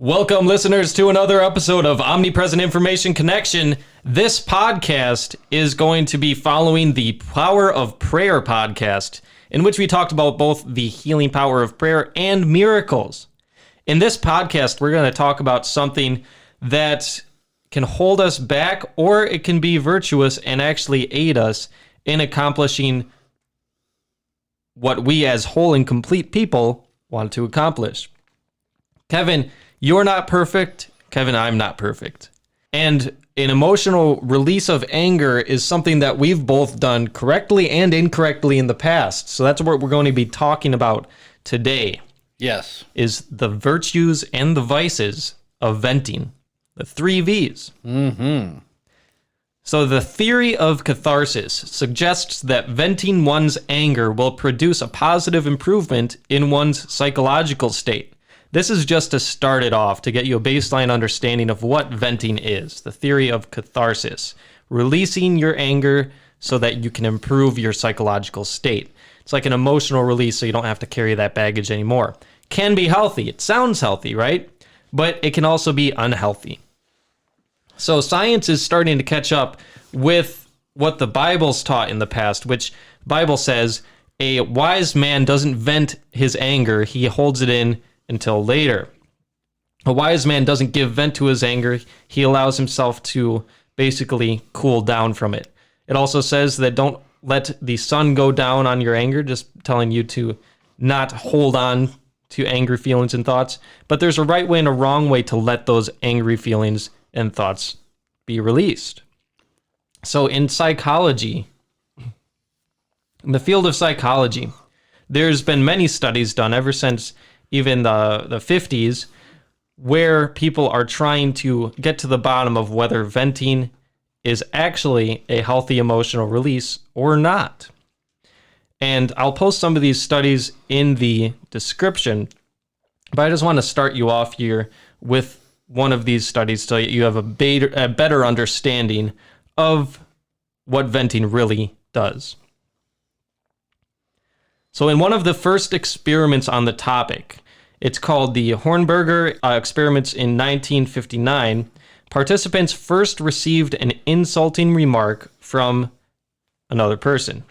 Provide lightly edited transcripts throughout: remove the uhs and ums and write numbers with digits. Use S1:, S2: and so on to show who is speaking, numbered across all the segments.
S1: Welcome, listeners, to another episode of Omnipresent Information Connection. This podcast is going to be following the Power of Prayer podcast, in which we talked about both the healing power of prayer and miracles. In this podcast, we're going to talk about something that can hold us back, or it can be virtuous and actually aid us in accomplishing what we as whole and complete people want to accomplish. Kevin, you're not perfect. Kevin, I'm not perfect. And an emotional release of anger is something that we've both done correctly and incorrectly in the past. So that's what we're going to be talking about today.
S2: Yes.
S1: Is the virtues and the vices of venting. The 3 V's.
S2: Mm-hmm.
S1: So the theory of catharsis suggests that venting one's anger will produce a positive improvement in one's psychological state. This is just to start it off, to get you a baseline understanding of what venting is, the theory of catharsis, releasing your anger so that you can improve your psychological state. It's like an emotional release so you don't have to carry that baggage anymore. Can be healthy. It sounds healthy, right? But it can also be unhealthy. So science is starting to catch up with what the Bible's taught in the past, which Bible says a wise man doesn't vent his anger, he holds it in until later. A wise man doesn't give vent to his anger. He allows himself to basically cool down from it. It also says that don't let the sun go down on your anger, just telling you to not hold on to angry feelings and thoughts. But there's a right way and a wrong way to let those angry feelings and thoughts be released. So in psychology, in the field of psychology, there's been many studies done ever since even the 50s, where people are trying to get to the bottom of whether venting is actually a healthy emotional release or not. And I'll post some of these studies in the description, but I just want to start you off here with one of these studies so you have a better understanding of what venting really does. So in one of the first experiments on the topic, it's called the Hornberger experiments in 1959, participants first received an insulting remark from another person.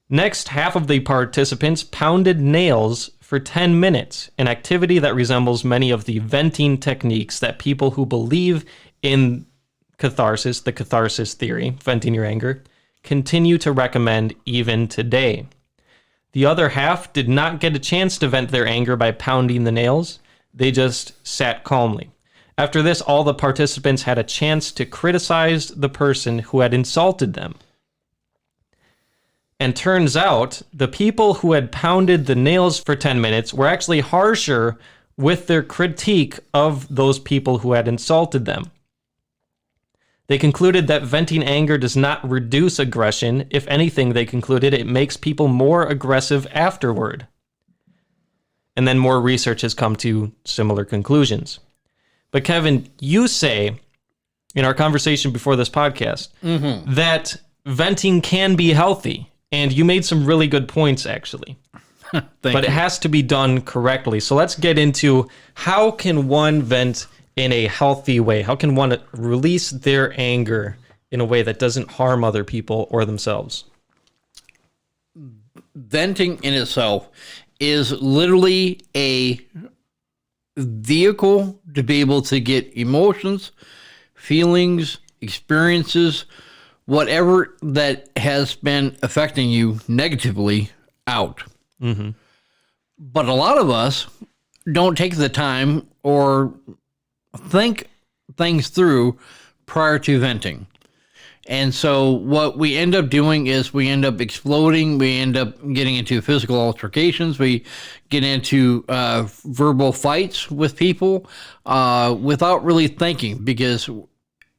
S1: Next, half of the participants pounded nails for 10 minutes, an activity that resembles many of the venting techniques that people who believe in catharsis, the catharsis theory, venting your anger, continue to recommend even today. The other half did not get a chance to vent their anger by pounding the nails. They just sat calmly. After this, all the participants had a chance to criticize the person who had insulted them. And turns out, the people who had pounded the nails for 10 minutes were actually harsher with their critique of those people who had insulted them. They concluded that venting anger does not reduce aggression. If anything, they concluded it makes people more aggressive afterward. And then more research has come to similar conclusions. But Kevin, you say in our conversation before this podcast that venting can be healthy. And you made some really good points, actually. But it has to be done correctly. So let's get into how can one vent in a healthy way? How can one release their anger in a way that doesn't harm other people or themselves?
S2: Venting in itself is literally a vehicle to be able to get emotions, feelings, experiences, whatever that has been affecting you negatively out. Mm-hmm. But a lot of us don't take the time or think things through prior to venting. And so what we end up doing is we end up exploding. We end up getting into physical altercations. We get into verbal fights with people without really thinking, because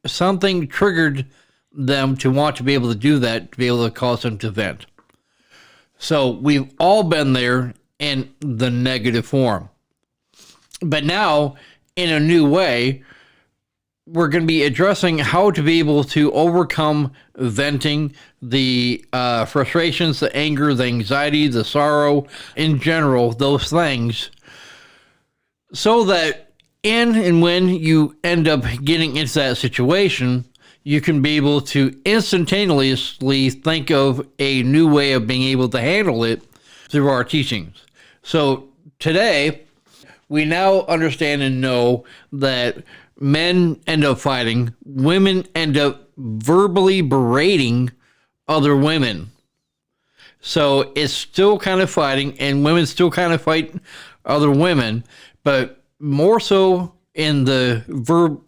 S2: something triggered them to want to be able to do that, to be able to cause them to vent. So we've all been there in the negative form. But now, in a new way, we're going to be addressing how to be able to overcome venting, the frustrations, the anger, the anxiety, the sorrow, in general, those things, so that And when you end up getting into that situation, you can be able to instantaneously think of a new way of being able to handle it through our teachings. So today, we now understand and know that men end up fighting, women end up verbally berating other women. So it's still kind of fighting, and women still kind of fight other women, but more so in the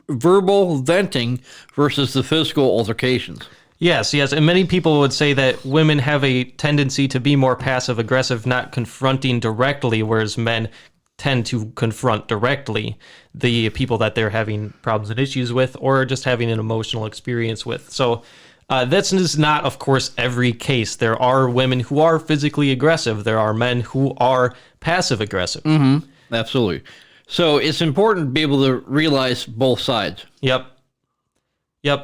S2: verbal venting versus the physical altercations.
S1: Yes. And many people would say that women have a tendency to be more passive-aggressive, not confronting directly, whereas men tend to confront directly the people that they're having problems and issues with, or just having an emotional experience with. So this is not, of course, every case. There are women who are physically aggressive. There are men who are passive-aggressive.
S2: Mm-hmm. Absolutely. So it's important to be able to realize both sides.
S1: Yep.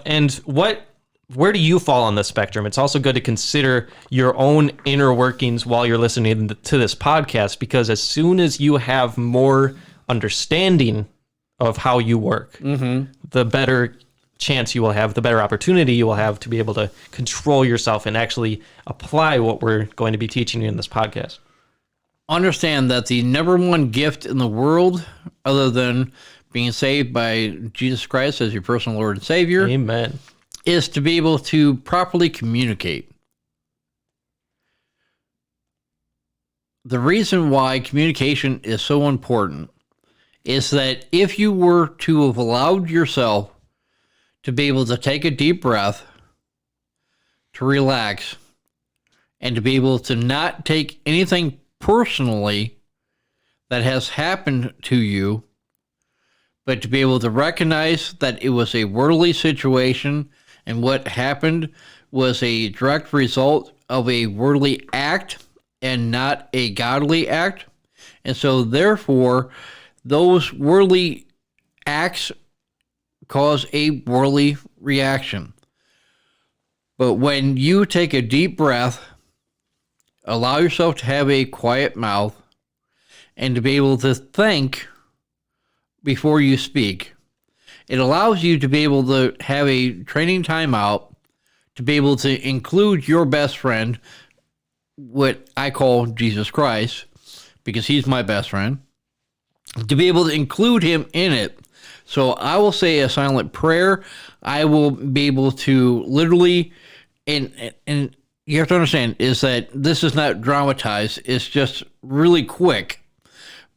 S1: And where do you fall on the spectrum? It's also good to consider your own inner workings while you're listening to this podcast, because as soon as you have more understanding of how you work, the better chance you will have, the better opportunity you will have to be able to control yourself and actually apply what we're going to be teaching you in this podcast.
S2: Understand that the number one gift in the world, other than being saved by Jesus Christ as your personal Lord and Savior,
S1: Amen,
S2: is to be able to properly communicate. The reason why communication is so important is that if you were to have allowed yourself to be able to take a deep breath, to relax, and to be able to not take anything personally that has happened to you, but to be able to recognize that it was a worldly situation and what happened was a direct result of a worldly act and not a godly act. And so therefore, those worldly acts cause a worldly reaction. But when you take a deep breath, allow yourself to have a quiet mouth, and to be able to think before you speak, it allows you to be able to have a training timeout, to be able to include your best friend, what I call Jesus Christ, because he's my best friend, to be able to include him in it. So I will say a silent prayer. I will be able to literally, and you have to understand, is that this is not dramatized. It's just really quick.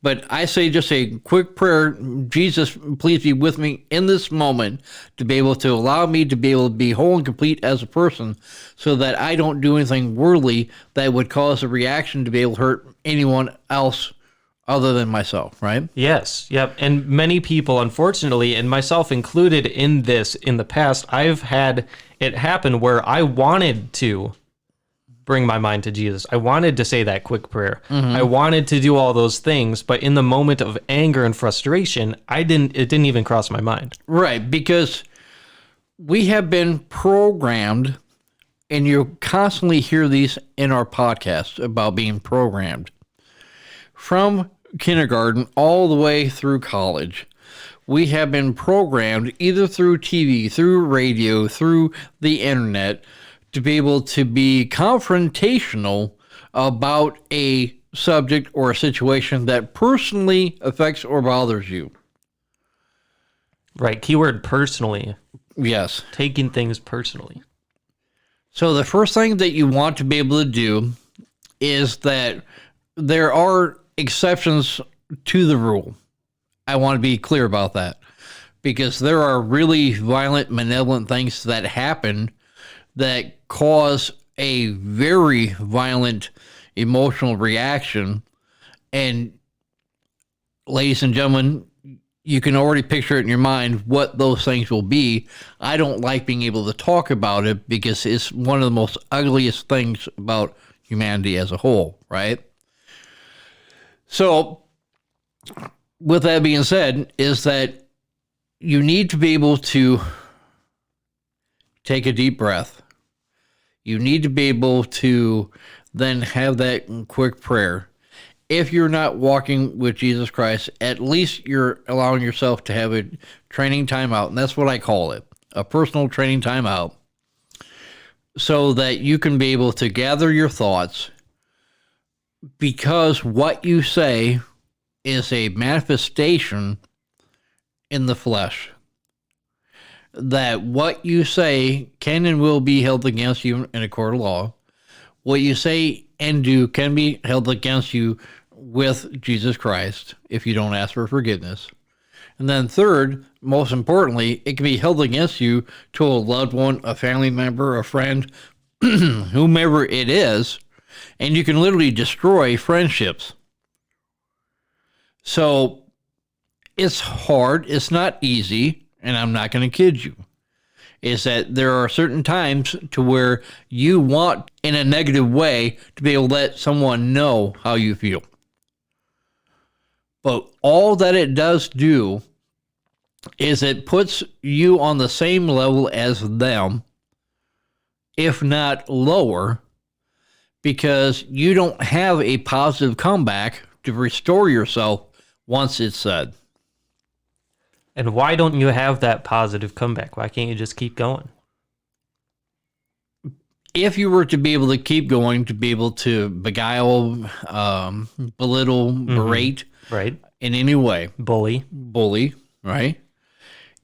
S2: But I say just a quick prayer. Jesus, please be with me in this moment to be able to allow me to be able to be whole and complete as a person, so that I don't do anything worldly that would cause a reaction to be able to hurt anyone else other than myself, right?
S1: Yes, yep. And many people, unfortunately, and myself included in this in the past, I've had it happen where I wanted to bring my mind to Jesus. I wanted to say that quick prayer. I wanted to do all those things, but in the moment of anger and frustration, it didn't even cross my mind.
S2: Right, because we have been programmed, and you constantly hear these in our podcast about being programmed. From kindergarten all the way through college, we have been programmed either through TV, through radio, through the internet, to be able to be confrontational about a subject or a situation that personally affects or bothers you.
S1: Right, keyword personally.
S2: Yes.
S1: Taking things personally.
S2: So the first thing that you want to be able to do is that there are exceptions to the rule. I want to be clear about that, because there are really violent, malevolent things that happen that cause a very violent emotional reaction. And ladies and gentlemen, you can already picture it in your mind what those things will be. I don't like being able to talk about it because it's one of the most ugliest things about humanity as a whole, right? So with that being said, is that you need to be able to take a deep breath. You need to be able to then have that quick prayer. if you're not walking with Jesus Christ, at least you're allowing yourself to have a training timeout. And that's what I call it, a personal training timeout, so that you can be able to gather your thoughts, because what you say is a manifestation in the flesh. That what you say can and will be held against you in a court of law. What you say and do can be held against you with Jesus Christ if you don't ask for forgiveness. And then third, most importantly, it can be held against you to a loved one, a family member, a friend, whomever it is, and you can literally destroy friendships. So it's hard, it's not easy, and I'm not going to kid you. Is that there are certain times to where you want, in a negative way, to be able to let someone know how you feel. But all that it does do is it puts you on the same level as them, if not lower, because you don't have a positive comeback to restore yourself once it's said.
S1: And why don't you have that positive comeback? Why can't you just keep going?
S2: If you were to be able to keep going, to be able to beguile, belittle, berate,
S1: right,
S2: in any way,
S1: bully,
S2: right,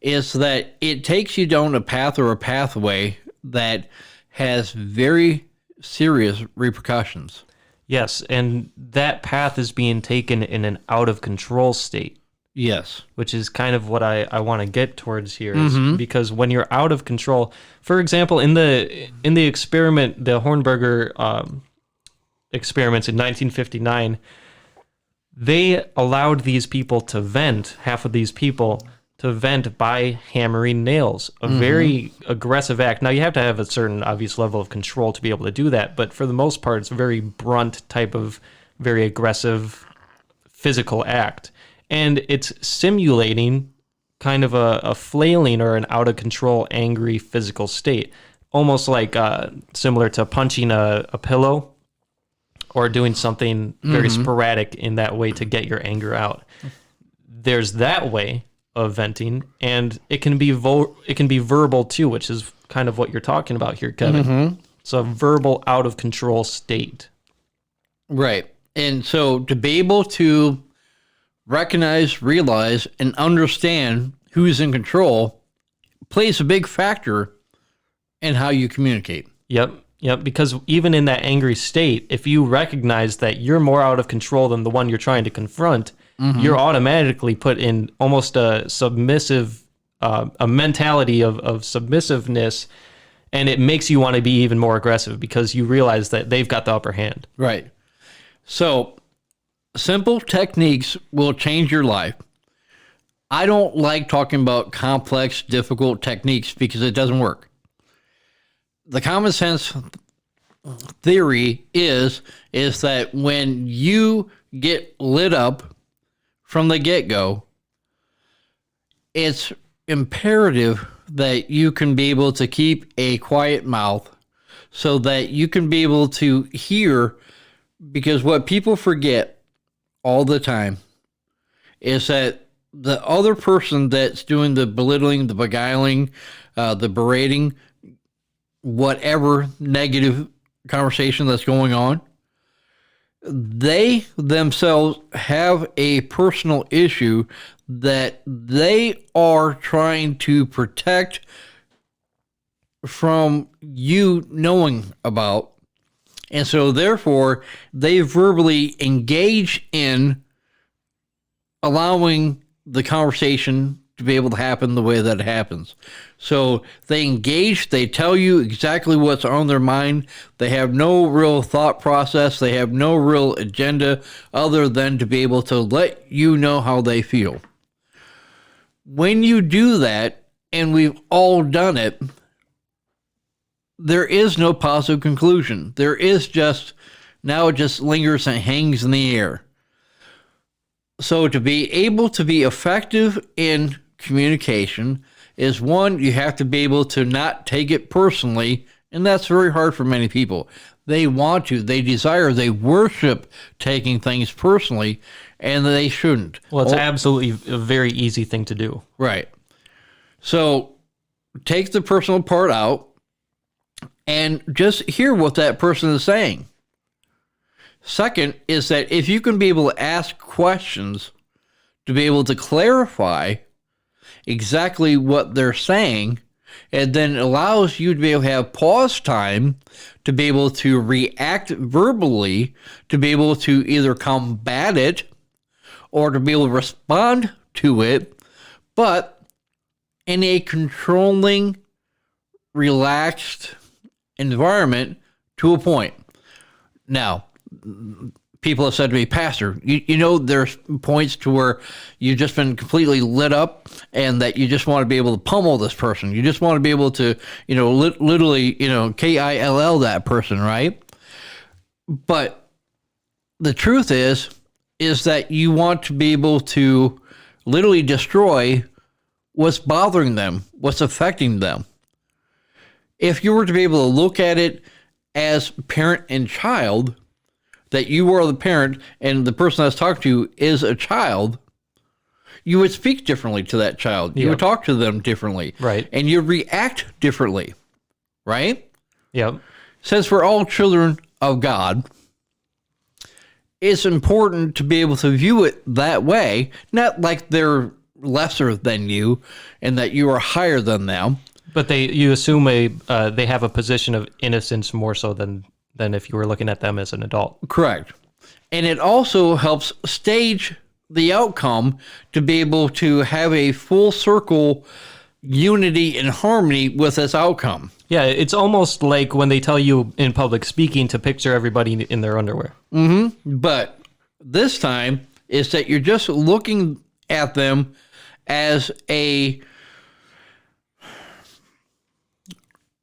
S2: is that it takes you down a path or a pathway that has very serious repercussions.
S1: Yes, and that path is being taken in an out of control state.
S2: Yes.
S1: Which is kind of what I want to get towards here, is because when you're out of control, for example, in the experiment, the Hornberger experiments in 1959, they allowed these people to vent, half of these people, to vent by hammering nails, a very aggressive act. Now, you have to have a certain obvious level of control to be able to do that, but for the most part, it's a very brunt type of very aggressive physical act. And it's simulating kind of a flailing or an out-of-control, angry physical state, almost like similar to punching a pillow or doing something very sporadic in that way to get your anger out. There's that way of venting, and it can be verbal too, which is kind of what you're talking about here, Kevin. It's a verbal out-of-control state.
S2: Right. And so to be able to recognize, realize, and understand who's in control plays a big factor in how you communicate.
S1: Yep, because even in that angry state, if you recognize that you're more out of control than the one you're trying to confront, you're automatically put in almost a submissive, a mentality of submissiveness, and it makes you want to be even more aggressive because you realize that they've got the upper hand.
S2: Right. So simple techniques will change your life. I don't like talking about complex, difficult techniques because it doesn't work. The common sense theory is that when you get lit up from the get-go, it's imperative that you can be able to keep a quiet mouth so that you can be able to hear, because what people forget all the time is that the other person that's doing the belittling, the beguiling, the berating, whatever negative conversation that's going on, they themselves have a personal issue that they are trying to protect from you knowing about. And so therefore, they verbally engage in allowing the conversation to be able to happen the way that it happens. So they engage, they tell you exactly what's on their mind. They have no real thought process. They have no real agenda other than to be able to let you know how they feel. When you do that, and we've all done it, there is no positive conclusion. There is just, now it just lingers and hangs in the air. So to be able to be effective in communication is, one, you have to be able to not take it personally, and that's very hard for many people. They want to, they desire, they worship taking things personally, and they shouldn't.
S1: Well, it's absolutely a very easy thing to do.
S2: Right. So take the personal part out and just hear what that person is saying. Second is that if you can be able to ask questions to be able to clarify exactly what they're saying, it then allows you to be able to have pause time to be able to react verbally, to be able to either combat it or to be able to respond to it, but in a controlling, relaxed environment to a point. Now, people have said to me, Pastor, you know, there's points to where you've just been completely lit up and that you just want to be able to pummel this person. You just want to be able to, you know, literally, you know, KILL that person, right? But the truth is that you want to be able to literally destroy what's bothering them, what's affecting them. If you were to be able to look at it as parent and child, that you are the parent and the person that's talking to you is a child, you would speak differently to that child. You would talk to them differently.
S1: Right.
S2: And you react differently. Right?
S1: Yep.
S2: Since we're all children of God, it's important to be able to view it that way, not like they're lesser than you and that you are higher than them.
S1: But you assume they have a position of innocence more so than if you were looking at them as an adult.
S2: Correct. And it also helps stage the outcome to be able to have a full circle unity and harmony with this outcome.
S1: Yeah, it's almost like when they tell you in public speaking to picture everybody in their underwear.
S2: Mm-hmm. But this time is that you're just looking at them as a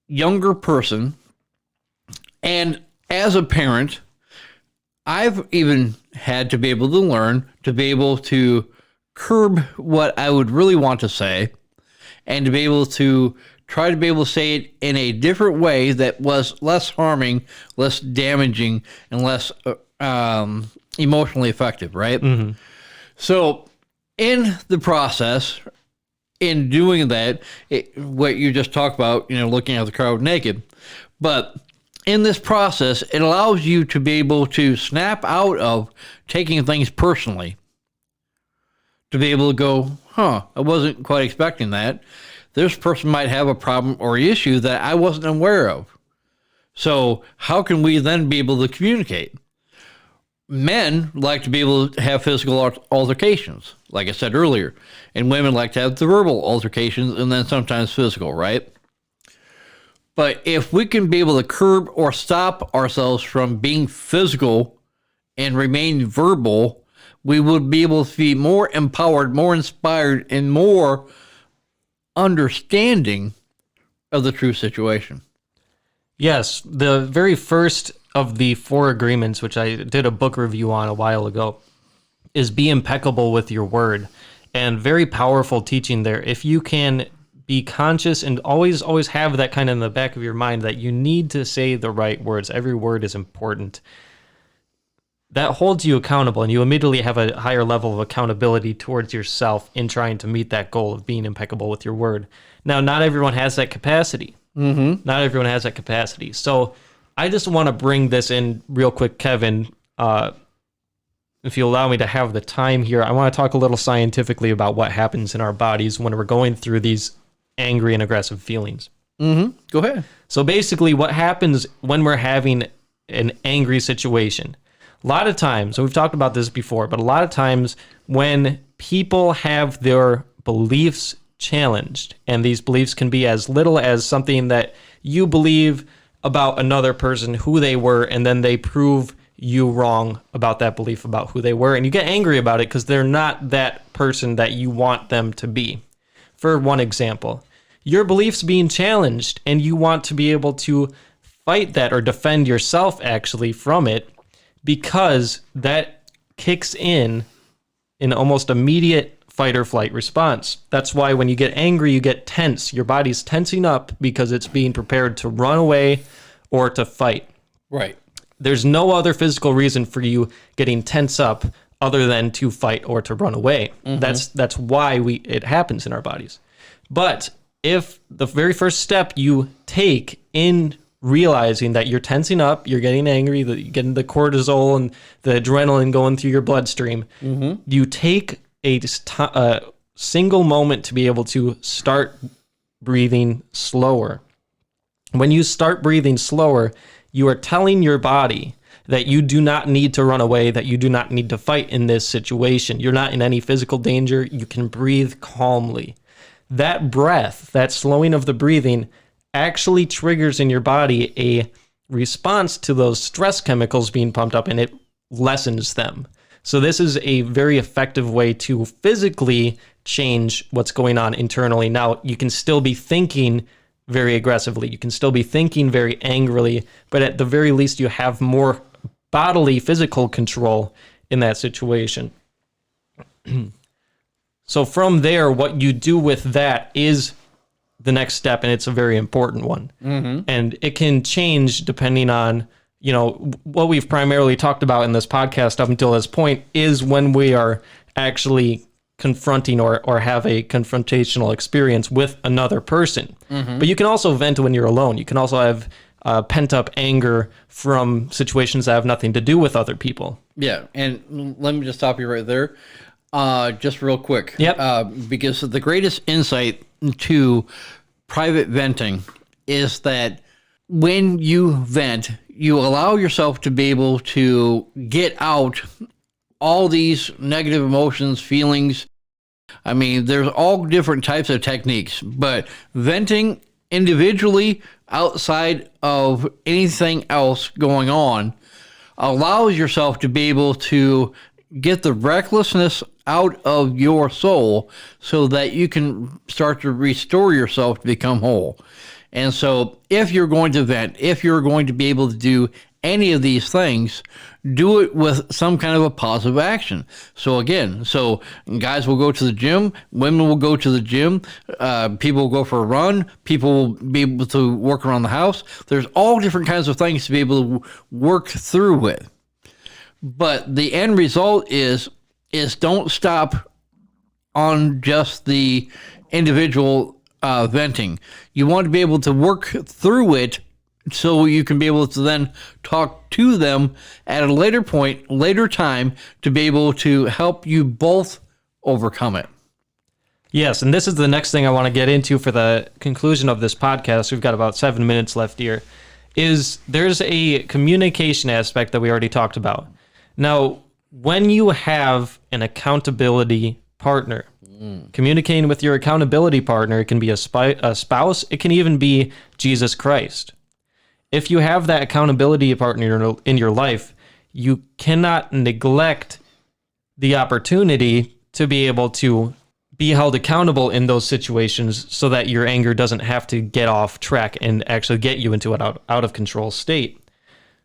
S2: younger person. And as a parent, I've even had to be able to learn to be able to curb what I would really want to say and to be able to try to be able to say it in a different way that was less harming, less damaging, and less emotionally effective, right? Mm-hmm. So in the process, in doing that, what you just talked about, you know, looking at the crowd naked, but in this process, it allows you to be able to snap out of taking things personally, to be able to go, I wasn't quite expecting that. This person might have a problem or issue that I wasn't aware of. So how can we then be able to communicate? Men like to be able to have physical altercations, like I said earlier, and women like to have the verbal altercations and then sometimes physical, right? But if we can be able to curb or stop ourselves from being physical and remain verbal, we would be able to be more empowered, more inspired, and more understanding of the true situation.
S1: Yes, the very first of the 4 agreements, which I did a book review on a while ago, is be impeccable with your word. And very powerful teaching there. If you can be conscious and always have that kind of in the back of your mind that you need to say the right words. Every word is important. That holds you accountable, and you immediately have a higher level of accountability towards yourself in trying to meet that goal of being impeccable with your word. Now, not everyone has that capacity. Mm-hmm. Not everyone has that capacity. So I just want to bring this in real quick, Kevin. If you allow me to have the time here, I want to talk a little scientifically about what happens in our bodies when we're going through these angry and aggressive feelings.
S2: Mm-hmm. Go ahead.
S1: So basically what happens when we're having an angry situation, a lot of times, so we've talked about this before, but a lot of times when people have their beliefs challenged, and these beliefs can be as little as something that you believe about another person, who they were, and then they prove you wrong about that belief about who they were, and you get angry about it because they're not that person that you want them to be. For one example, your beliefs being challenged and you want to be able to fight that or defend yourself actually from it, because that kicks in an almost immediate fight or flight response. That's why when you get angry, you get tense. Your body's tensing up because it's being prepared to run away or to fight.
S2: Right.
S1: There's no other physical reason for you getting tense up other than to fight or to run away. That's why it happens in our bodies. But if the very first step you take in realizing that you're tensing up, you're getting angry, that you're getting the cortisol and the adrenaline going through your bloodstream, you take a single moment to be able to start breathing slower. When you start breathing slower, you are telling your body that you do not need to run away, that you do not need to fight in this situation. You're not in any physical danger. You can breathe calmly. That breath, that slowing of the breathing, actually triggers in your body a response to those stress chemicals being pumped up, and it lessens them. So this is a very effective way to physically change what's going on internally. Now, you can still be thinking very aggressively. You can still be thinking very angrily, but at the very least, you have more bodily, physical control in that situation. So from there, what you do with that is the next step, and it's a very important one. And it can change depending on, what we've primarily talked about in this podcast up until this point is when we are actually confronting or have a confrontational experience with another person. But you can also vent when you're alone. You can also have pent-up anger from situations that have nothing to do with other people.
S2: Yeah, and let me just stop you right there. Just real quick.
S1: Yep.
S2: Because the greatest insight to private venting is that when you vent, you allow yourself to be able to get out all these negative emotions, feelings. I mean, there's all different types of techniques, but venting individually outside of anything else going on allows yourself to be able to get the recklessness out of your soul so that you can start to restore yourself to become whole. And so if you're going to vent, if you're going to be able to do any of these things, do it with some kind of a positive action. So again, guys will go to the gym, women will go to the gym, people will go for a run, people will be able to work around the house. There's all different kinds of things to be able to work through with. But the end result is don't stop on just the individual venting. You want to be able to work through it so you can be able to then talk to them at a later point, later time, to be able to help you both overcome it.
S1: Yes, and this is the next thing I want to get into for the conclusion of this podcast. We've got about 7 minutes left here. There's a communication aspect that we already talked about. Now, when you have an accountability partner, communicating with your accountability partner, it can be a spouse, it can even be Jesus Christ. If you have that accountability partner in your life, you cannot neglect the opportunity to be able to be held accountable in those situations so that your anger doesn't have to get off track and actually get you into an out of control state.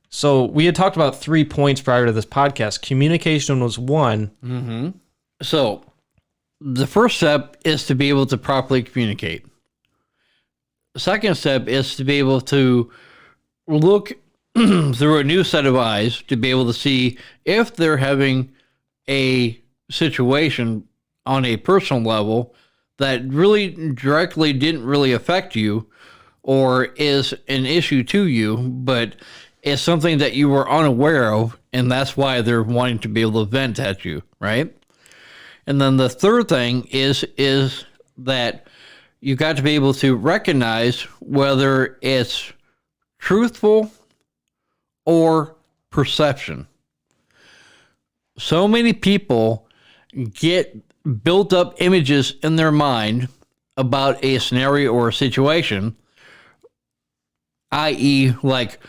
S1: So we had talked about 3 points prior to this podcast. Communication was one.
S2: So the first step is to be able to properly communicate. The second step is to be able to look through a new set of eyes to be able to see if they're having a situation on a personal level that really directly didn't really affect you or is an issue to you, but is something that you were unaware of, and that's why they're wanting to be able to vent at you, right? And then the third thing is that you got to be able to recognize whether it's truthful or perception. So many people get built up images in their mind about a scenario or a situation, i.e., like,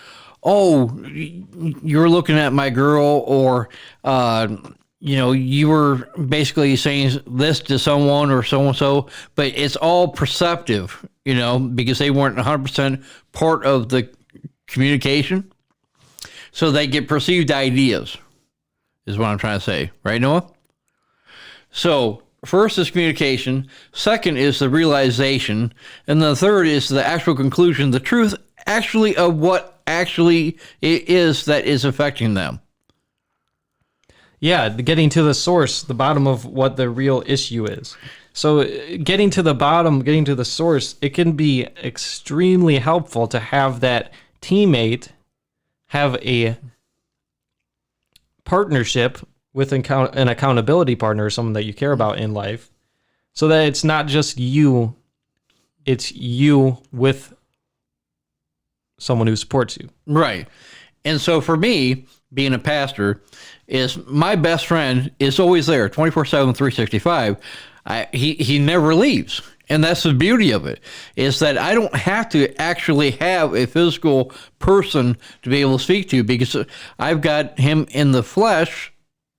S2: oh, you're looking at my girl, or, you were basically saying this to someone or so-and-so, but it's all perceptive, because they weren't 100% part of the communication. So they get perceived ideas, is what I'm trying to say. Right, Noah? So first is communication. Second is the realization. And the third is the actual conclusion, the truth actually of what actually it is that is affecting them.
S1: Yeah, getting to the source, the bottom of what the real issue is. So getting to the bottom, getting to the source, it can be extremely helpful to have that teammate have a partnership with an accountability partner, someone that you care about in life, so that it's not just you, it's you with someone who supports you.
S2: Right. And so for me, being a pastor, is my best friend is always there 24/7, 365. He never leaves. And that's the beauty of it, is that I don't have to actually have a physical person to be able to speak to, because I've got him in the flesh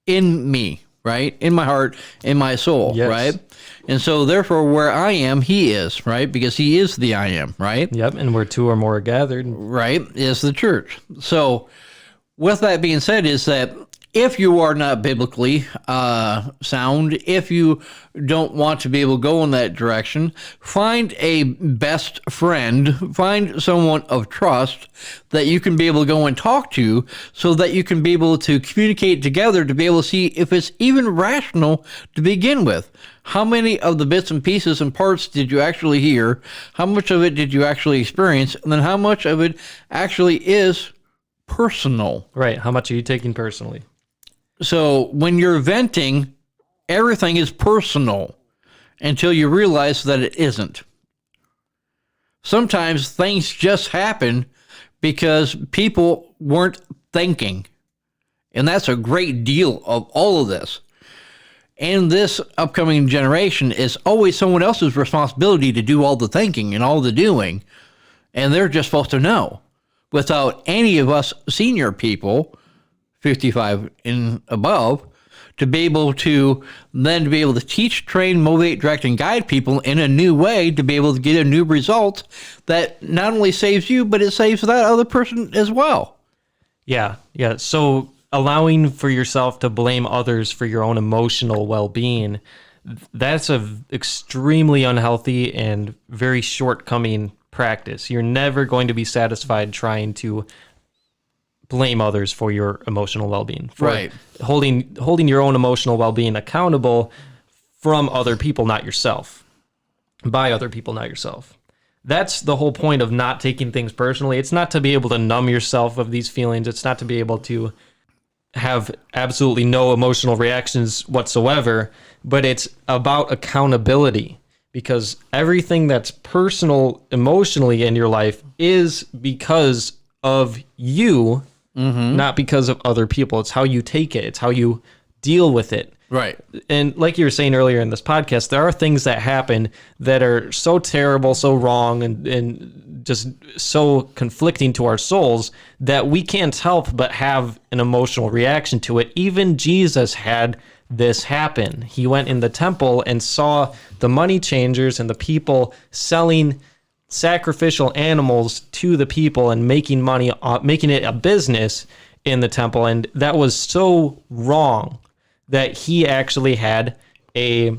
S2: in me, right? In my heart, in my soul,
S1: Yes.
S2: right? And so therefore where I am, he is, right? Because he is the I am, right?
S1: Yep, and where two or more are gathered.
S2: Right, is the church. So with that being said, is that if you are not biblically sound, if you don't want to be able to go in that direction, find a best friend, find someone of trust that you can be able to go and talk to, so that you can be able to communicate together to be able to see if it's even rational to begin with. How many of the bits and pieces and parts did you actually hear? How much of it did you actually experience? And then how much of it actually is personal?
S1: Right, how much are you taking personally?
S2: So when you're venting, everything is personal until you realize that it isn't. Sometimes things just happen because people weren't thinking. And that's a great deal of all of this. And this upcoming generation is always someone else's responsibility to do all the thinking and all the doing. And they're just supposed to know, without any of us senior people, 55 and above, to be able to then be able to teach, train, motivate, direct, and guide people in a new way to be able to get a new result that not only saves you, but it saves that other person as well.
S1: Yeah. So allowing for yourself to blame others for your own emotional well-being, that's a extremely unhealthy and very shortcoming practice. You're never going to be satisfied trying to blame others for your emotional well-being, for
S2: Right.
S1: holding your own emotional well-being accountable from other people, not yourself, by other people, not yourself. That's the whole point of not taking things personally. It's not to be able to numb yourself of these feelings. It's not to be able to have absolutely no emotional reactions whatsoever, but it's about accountability, because everything that's personal emotionally in your life is because of you, not because of other people. It's how you take it. It's how you deal with it.
S2: Right.
S1: And like you were saying earlier in this podcast, there are things that happen that are so terrible, so wrong, and just so conflicting to our souls that we can't help but have an emotional reaction to it. Even Jesus had this happen. He went in the temple and saw the money changers and the people selling sacrificial animals to the people and making money, making it a business in the temple. And that was so wrong that he actually had a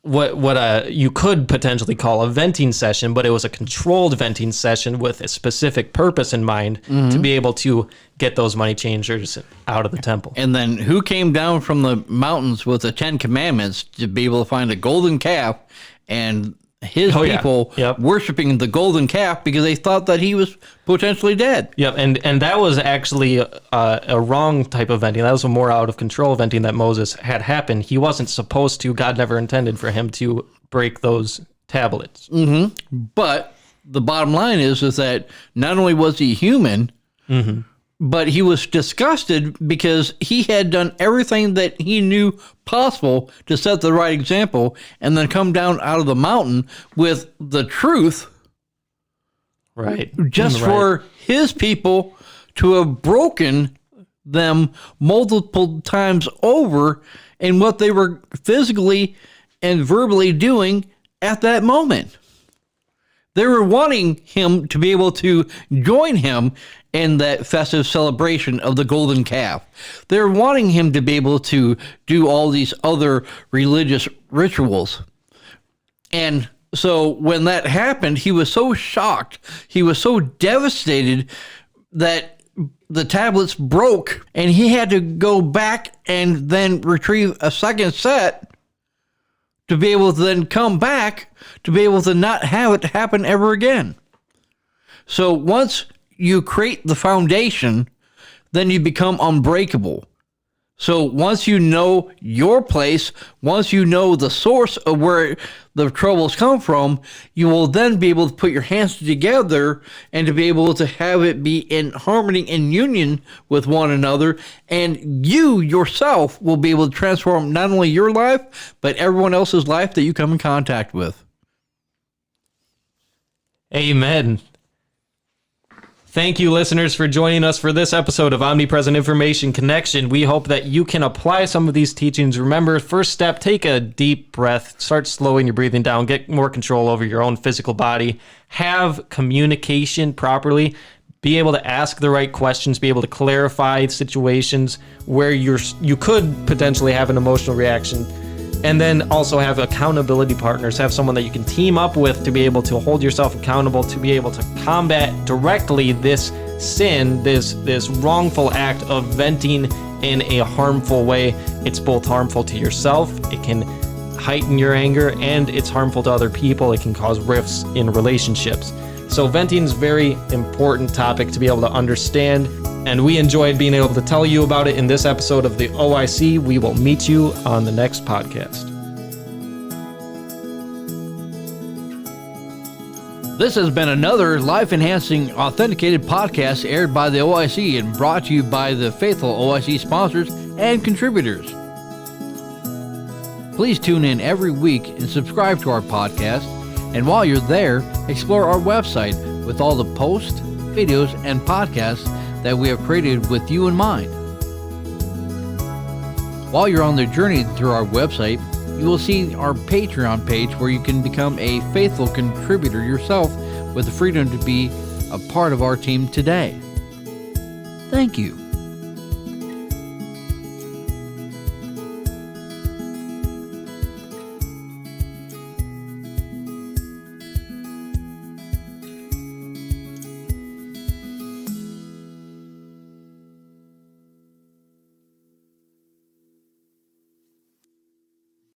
S1: what you could potentially call a venting session, but it was a controlled venting session with a specific purpose in mind, to be able to get those money changers out of the temple.
S2: And then who came down from the mountains with the 10 Commandments to be able to find a golden calf, and his people worshiping the golden calf because they thought that he was potentially dead.
S1: Yep, and that was actually a wrong type of venting. That was a more out of control venting that Moses had happen. He wasn't supposed to. God never intended for him to break those tablets.
S2: But the bottom line is that not only was he human, but he was disgusted because he had done everything that he knew possible to set the right example, and then come down out of the mountain with the truth,
S1: right?
S2: Just for his people to have broken them multiple times over in what they were physically and verbally doing at that moment. They were wanting him to be able to join him in that festive celebration of the golden calf. They're wanting him to be able to do all these other religious rituals. And So when that happened, he was so shocked, he was so devastated that the tablets broke, and he had to go back and then retrieve a second set to be able to then come back to be able to not have it happen ever again. So once you create the foundation, then you become unbreakable. So once you know your place, once you know the source of where the troubles come from, you will then be able to put your hands together and to be able to have it be in harmony and union with one another. And you yourself will be able to transform not only your life, but everyone else's life that you come in contact with.
S1: Amen. Thank you, listeners, for joining us for this episode of Omnipresent Information Connection. We hope that you can apply some of these teachings. Remember, first step, take a deep breath, start slowing your breathing down, get more control over your own physical body, have communication properly, be able to ask the right questions, be able to clarify situations where you could potentially have an emotional reaction. And then also have accountability partners, have someone that you can team up with to be able to hold yourself accountable, to be able to combat directly this sin, this wrongful act of venting in a harmful way. It's both harmful to yourself, it can heighten your anger, and it's harmful to other people. It can cause rifts in relationships. So venting is a very important topic to be able to understand, and we enjoyed being able to tell you about it in this episode of the OIC. We will meet you on the next podcast.
S2: This has been another life-enhancing, authenticated podcast aired by the OIC and brought to you by the faithful OIC sponsors and contributors. Please tune in every week and subscribe to our podcast. And while you're there, explore our website with all the posts, videos, and podcasts that we have created with you in mind. While you're on the journey through our website, you will see our Patreon page where you can become a faithful contributor yourself with the freedom to be a part of our team today. Thank you.